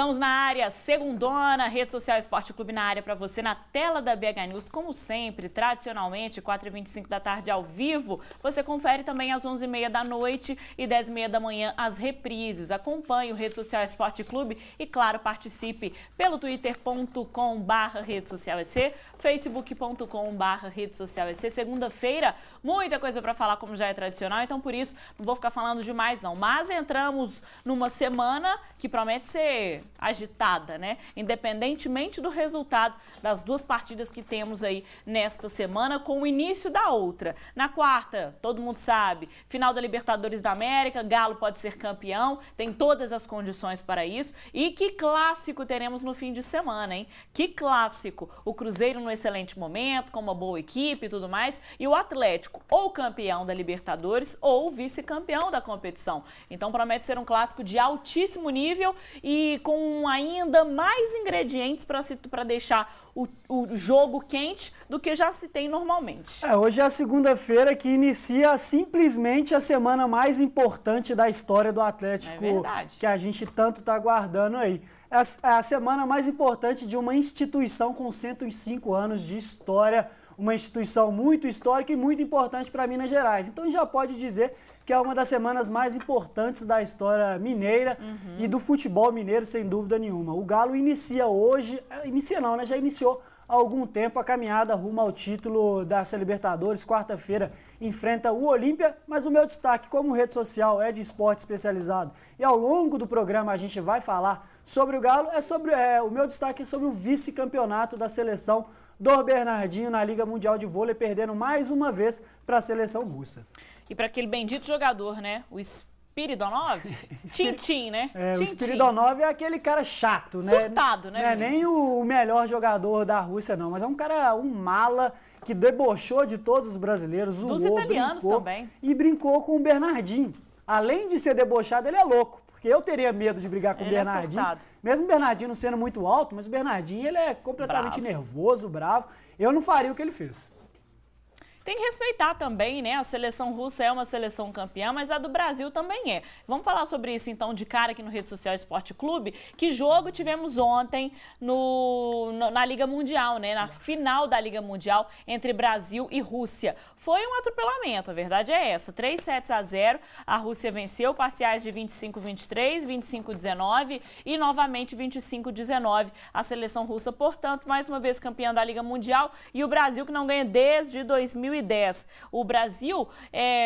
Estamos na área, segundona, Rede Social Esporte Clube na área para você, na tela da BH News, como sempre, tradicionalmente, 4h25 da tarde ao vivo. Você confere também às 11h30 da noite e 10h30 da manhã as reprises. Acompanhe o Rede Social Esporte Clube e, claro, participe pelo twitter.com/redesocialec, facebook.com/redesocialec. Segunda-feira, muita coisa para falar, como já é tradicional, então por isso não vou ficar falando demais não. Mas entramos numa semana que promete ser agitada, né? Independentemente do resultado das duas partidas que temos aí nesta semana, com o início da outra. Na quarta, todo mundo sabe, final da Libertadores da América, Galo pode ser campeão, tem todas as condições para isso. E que clássico teremos no fim de semana, hein? Que clássico! O Cruzeiro num excelente momento, com uma boa equipe e tudo mais, e o Atlético ou campeão da Libertadores ou vice-campeão da competição. Então promete ser um clássico de altíssimo nível e com ainda mais ingredientes para deixar o jogo quente do que já se tem normalmente. Hoje é a segunda-feira que inicia simplesmente a semana mais importante da história do Atlético, que a gente tanto está aguardando aí. É a semana mais importante de uma instituição com 105 anos de história, uma instituição muito histórica e muito importante para Minas Gerais. Então já pode dizer que é uma das semanas mais importantes da história mineira e do futebol mineiro, sem dúvida nenhuma. O Galo inicia hoje, já iniciou há algum tempo a caminhada rumo ao título da Libertadores. Quarta-feira enfrenta o Olímpia, mas o meu destaque como rede social é de esporte especializado e ao longo do programa a gente vai falar sobre o Galo, o meu destaque é sobre o vice-campeonato da seleção do Bernardinho na Liga Mundial de Vôlei, perdendo mais uma vez para a seleção russa. E para aquele bendito jogador, né? O Spiridonov? Tintin, né? O Spiridonov é aquele cara chato, né? Surtado, né? Não é nem o melhor jogador da Rússia, não, mas é um cara, um mala que debochou de todos os brasileiros, zoou, dos italianos brincou, também. E brincou com o Bernardinho. Além de ser debochado, ele é louco, porque eu teria medo de brigar com o Bernardinho. Mesmo o Bernardinho não sendo muito alto, mas o Bernardinho ele é completamente nervoso, bravo. Eu não faria o que ele fez. Tem que respeitar também, né? A seleção russa é uma seleção campeã, mas a do Brasil também é. Vamos falar sobre isso, então, de cara aqui no Rede Social Esporte Clube. Que jogo tivemos ontem na Liga Mundial, né? Na final da Liga Mundial entre Brasil e Rússia. Foi um atropelamento, a verdade é essa. 3-0, a Rússia venceu, parciais de 25-23, 25-19 e novamente 25-19. A seleção russa, portanto, mais uma vez campeã da Liga Mundial e o Brasil que não ganha desde 2010. O Brasil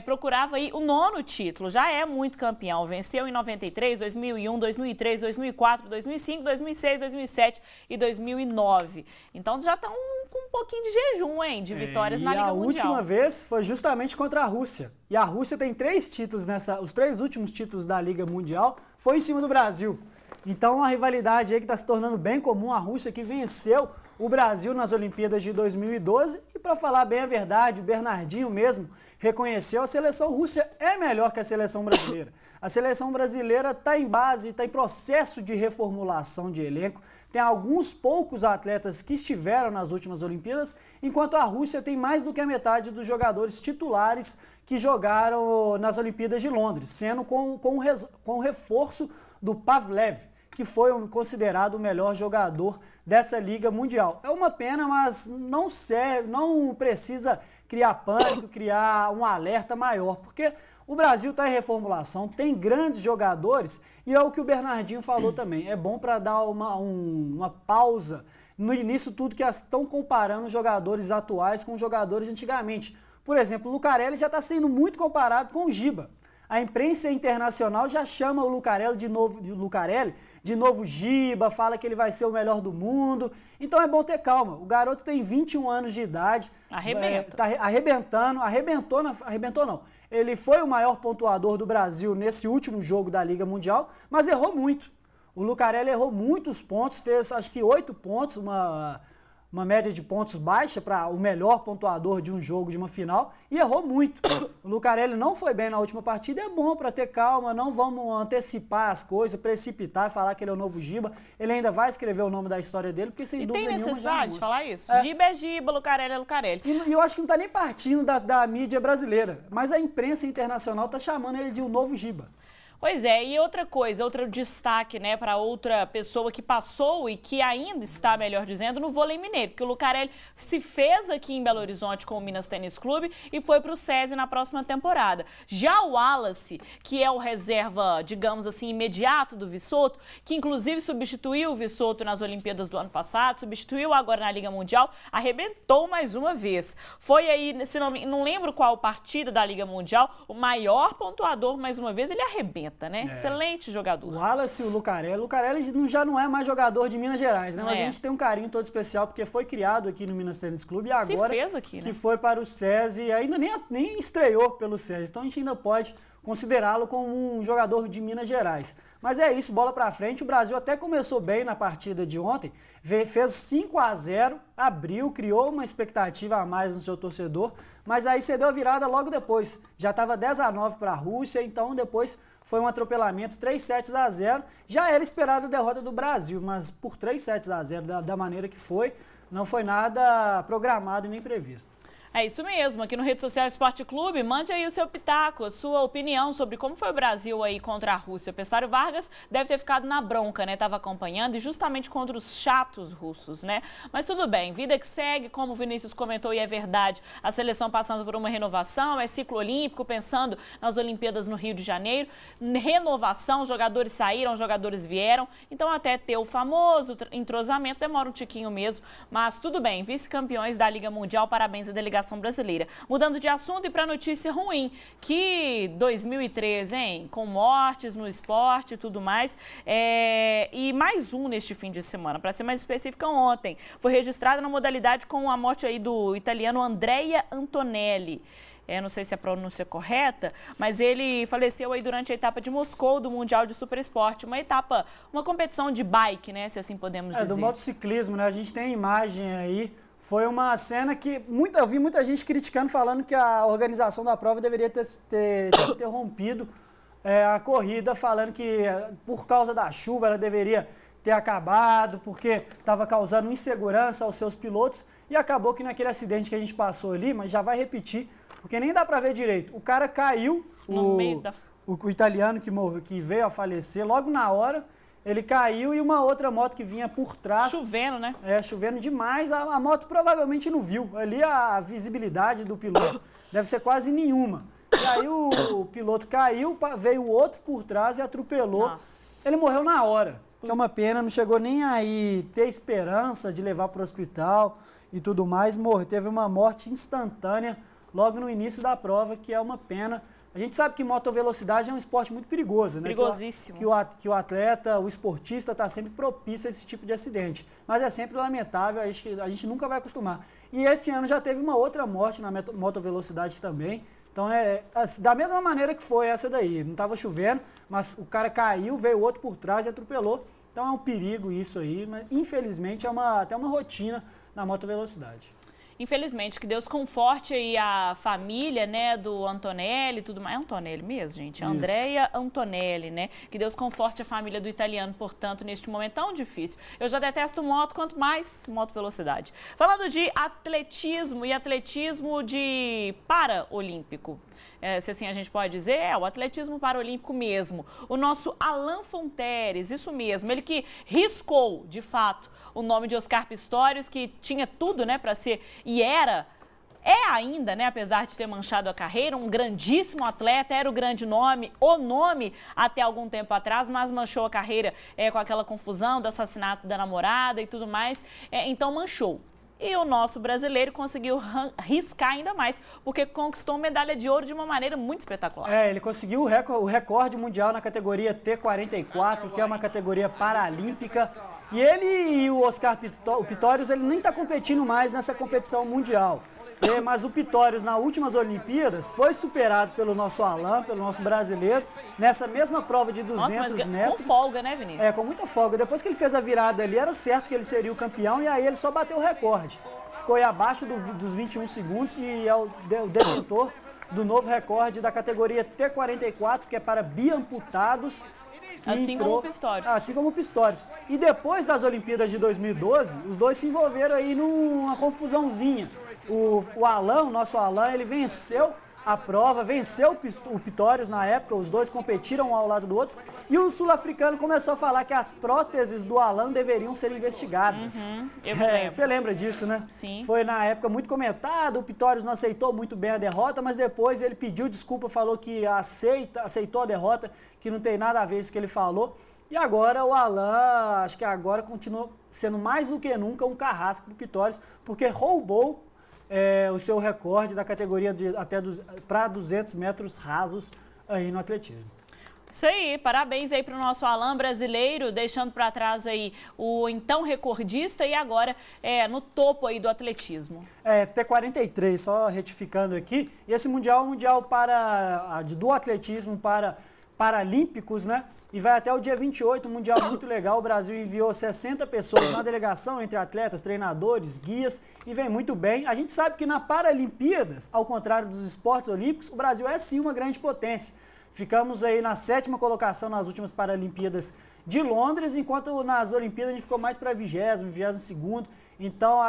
procurava aí o 9º título, já é muito campeão, venceu em 93, 2001, 2003, 2004, 2005, 2006, 2007 e 2009. Então já estão com um pouquinho de jejum, hein, de vitórias na Liga Mundial. A última vez foi justamente contra a Rússia. E a Rússia tem 3 títulos os 3 últimos títulos da Liga Mundial foi em cima do Brasil. Então uma rivalidade aí que está se tornando bem comum, a Rússia que venceu o Brasil nas Olimpíadas de 2012 e, para falar bem a verdade, o Bernardinho mesmo reconheceu, a seleção russa é melhor que a seleção brasileira. A seleção brasileira está em base, está em processo de reformulação de elenco, tem alguns poucos atletas que estiveram nas últimas Olimpíadas, enquanto a Rússia tem mais do que a metade dos jogadores titulares que jogaram nas Olimpíadas de Londres, sendo com o reforço do Pavlev, que foi considerado o melhor jogador dessa Liga Mundial. É uma pena, mas não precisa criar pânico, criar um alerta maior, porque o Brasil está em reformulação, tem grandes jogadores, e é o que o Bernardinho falou também, é bom para dar uma pausa no início tudo que estão comparando os jogadores atuais com os jogadores de antigamente. Por exemplo, o Lucarelli já está sendo muito comparado com o Giba. A imprensa internacional já chama o Lucarelli de novo Giba, fala que ele vai ser o melhor do mundo. Então é bom ter calma. O garoto tem 21 anos de idade. Tá arrebentou não. Ele foi o maior pontuador do Brasil nesse último jogo da Liga Mundial, mas errou muito. O Lucarelli errou muitos pontos, fez acho que 8 pontos, uma média de pontos baixa para o melhor pontuador de um jogo, de uma final, e errou muito. O Lucarelli não foi bem na última partida, é bom para ter calma, não vamos antecipar as coisas, precipitar e falar que ele é o novo Giba. Ele ainda vai escrever o nome da história dele, porque sem dúvida nenhuma... E tem necessidade de falar isso? Giba é Giba, Lucarelli é Lucarelli. E eu acho que não está nem partindo da mídia brasileira, mas a imprensa internacional está chamando ele de um novo Giba. Pois é, e outra coisa, outro destaque, né, para outra pessoa que passou e que ainda está, melhor dizendo, no vôlei mineiro, porque o Lucarelli se fez aqui em Belo Horizonte com o Minas Tênis Clube e foi para o SESI na próxima temporada. Já o Wallace, que é o reserva, digamos assim, imediato do Vissoto, que inclusive substituiu o Vissoto nas Olimpíadas do ano passado, substituiu agora na Liga Mundial, arrebentou mais uma vez. Foi aí, se não lembro qual partida da Liga Mundial, o maior pontuador, mais uma vez, ele arrebenta. Né? Excelente jogador. O Wallace e o Lucarelli já não é mais jogador de Minas Gerais, né? Mas a gente tem um carinho todo especial porque foi criado aqui no Minas Tênis Clube e agora se fez aqui, né? Que foi para o SESI e ainda nem estreou pelo SESI. Então a gente ainda pode considerá-lo como um jogador de Minas Gerais. Mas é isso, bola pra frente. O Brasil até começou bem na partida de ontem, fez 5-0, abriu, criou uma expectativa a mais no seu torcedor, mas aí cedeu a virada logo depois. Já estava 10-9 para a Rússia, então depois foi um atropelamento, 3-0. Já era esperada a derrota do Brasil, mas por 3-0 da maneira que foi, não foi nada programado e nem previsto. É isso mesmo, aqui no Rede Social Esporte Clube, mande aí o seu pitaco, a sua opinião sobre como foi o Brasil aí contra a Rússia. O Pestário Vargas deve ter ficado na bronca, né? Tava acompanhando e justamente contra os chatos russos, né? Mas tudo bem, vida que segue, como o Vinícius comentou e é verdade, a seleção passando por uma renovação, é ciclo olímpico, pensando nas Olimpíadas no Rio de Janeiro, renovação, jogadores saíram, jogadores vieram, então até ter o famoso entrosamento demora um tiquinho mesmo, mas tudo bem, vice-campeões da Liga Mundial, parabéns à delegação brasileira. Mudando de assunto e para notícia ruim, que 2013, hein? Com mortes no esporte e tudo mais, e mais um neste fim de semana, para ser mais específica, ontem. Foi registrada na modalidade com a morte aí do italiano Andrea Antonelli. Não sei se a pronúncia é correta, mas ele faleceu aí durante a etapa de Moscou do Mundial de Superesporte, uma competição de bike, né, se assim podemos dizer. Do motociclismo, né? A gente tem a imagem aí. Foi uma cena que eu vi muita gente criticando, falando que a organização da prova deveria ter interrompido a corrida, falando que por causa da chuva ela deveria ter acabado, porque estava causando insegurança aos seus pilotos, e acabou que naquele acidente que a gente passou ali, mas já vai repetir, porque nem dá para ver direito. O cara caiu, o italiano que veio a falecer logo na hora. Ele caiu e uma outra moto que vinha por trás... Chovendo, né? Chovendo demais. A moto provavelmente não viu. Ali a visibilidade do piloto deve ser quase nenhuma. E aí o piloto caiu, veio o outro por trás e atropelou. Nossa. Ele morreu na hora. Que é uma pena, não chegou nem aí ter esperança de levar para o hospital e tudo mais. Teve uma morte instantânea logo no início da prova, que é uma pena. A gente sabe que motovelocidade é um esporte muito perigoso, né? Perigosíssimo. Que o atleta, o esportista está sempre propício a esse tipo de acidente. Mas é sempre lamentável, a gente nunca vai acostumar. E esse ano já teve uma outra morte na motovelocidade também. Então da mesma maneira que foi essa daí. Não estava chovendo, mas o cara caiu, veio outro por trás e atropelou. Então é um perigo isso aí, mas infelizmente é até uma rotina na motovelocidade. Infelizmente, que Deus conforte aí a família, né, do Antonelli e tudo mais. É Antonelli mesmo, gente? Isso. Andrea Antonelli, né? Que Deus conforte a família do italiano, portanto, neste momento tão difícil. Eu já detesto moto, quanto mais moto velocidade. Falando de atletismo e atletismo de paraolímpico. Se assim a gente pode dizer, o atletismo paraolímpico mesmo. O nosso Alan Fonteres, isso mesmo, ele que riscou, de fato, o nome de Oscar Pistorius, que tinha tudo, né, para ser, e é ainda, né, apesar de ter manchado a carreira, um grandíssimo atleta, era o grande nome, o nome até algum tempo atrás, mas manchou a carreira com aquela confusão do assassinato da namorada e tudo mais, então manchou. E o nosso brasileiro conseguiu riscar ainda mais, porque conquistou medalha de ouro de uma maneira muito espetacular. Ele conseguiu o recorde mundial na categoria T44, que é uma categoria paralímpica. E ele e o Oscar Pistorius, ele nem está competindo mais nessa competição mundial. Mas o Pistorius, nas últimas Olimpíadas, foi superado pelo nosso Alan, pelo nosso brasileiro, nessa mesma prova de 200 metros. Com folga, né, Vinícius? Com muita folga. Depois que ele fez a virada ali, era certo que ele seria o campeão, e aí ele só bateu o recorde. Ficou aí abaixo dos 21 segundos e é o detentor do novo recorde da categoria T44, que é para biamputados. Como o Pistorius. Assim como o Pistorius. E depois das Olimpíadas de 2012, os dois se envolveram aí numa confusãozinha. O Alan, o nosso Alan, ele venceu a prova, venceu o Pistorius na época, os dois competiram um ao lado do outro, e o sul-africano começou a falar que as próteses do Alan deveriam ser investigadas. Você lembra disso, né? Sim. Foi na época muito comentado, o Pistorius não aceitou muito bem a derrota, mas depois ele pediu desculpa, falou que aceitou a derrota, que não tem nada a ver isso que ele falou. E agora o Alan, acho que agora continua sendo mais do que nunca um carrasco pro Pistorius, porque roubou o seu recorde da categoria para 200 metros rasos aí no atletismo. Isso aí, parabéns aí para o nosso Alan brasileiro, deixando para trás aí o então recordista e agora no topo aí do atletismo. T43, só retificando aqui, e esse mundial é um mundial do atletismo para paralímpicos, né? E vai até o dia 28, um mundial muito legal. O Brasil enviou 60 pessoas na delegação, entre atletas, treinadores, guias, e vem muito bem. A gente sabe que na Paralimpíadas, ao contrário dos esportes olímpicos, o Brasil é sim uma grande potência. Ficamos aí na 7ª colocação nas últimas Paralimpíadas de Londres, enquanto nas Olimpíadas a gente ficou mais para 20º, 22º. Então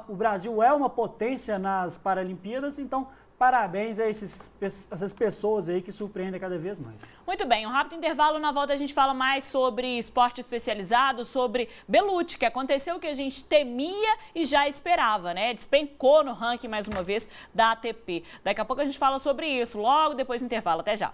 o Brasil é uma potência nas Paralimpíadas, então parabéns a essas pessoas aí que surpreendem cada vez mais. Muito bem, um rápido intervalo, na volta a gente fala mais sobre esporte especializado, sobre Belucci, que aconteceu o que a gente temia e já esperava, né? Despencou no ranking mais uma vez da ATP. Daqui a pouco a gente fala sobre isso, logo depois do intervalo. Até já.